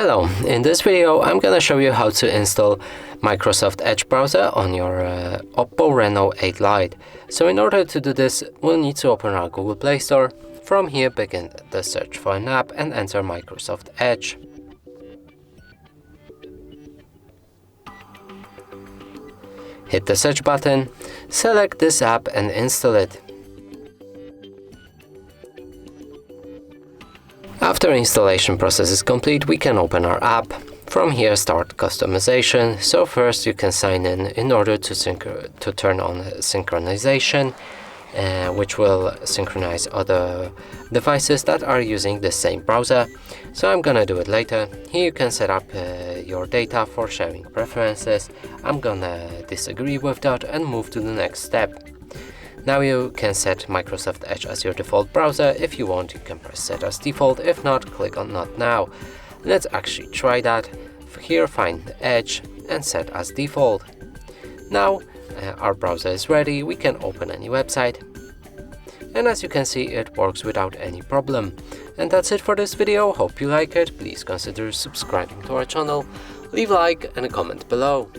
Hello, in this video I'm gonna show you how to install Microsoft Edge browser on your Oppo Reno 8 Lite. So in order to do this, we'll need to open our Google Play Store. From here, begin the search for an app and enter Microsoft Edge. Hit the search button, select this app and install it. After installation process is complete, we can open our app. From here, start customization. So first you can sign in order to turn on synchronization, which will synchronize other devices that are using the same browser. So I'm gonna do it later. Here you can set up your data for sharing preferences. I'm gonna disagree with that and move to the next step. Now you can set Microsoft Edge as your default browser. If you want, you can press set as default. If not, click on not now. Let's actually try that. Here, find Edge and set as default. Now our browser is ready. We can open any website. And as you can see, it works without any problem. And that's it for this video. Hope you like it. Please consider subscribing to our channel. Leave a like and a comment below.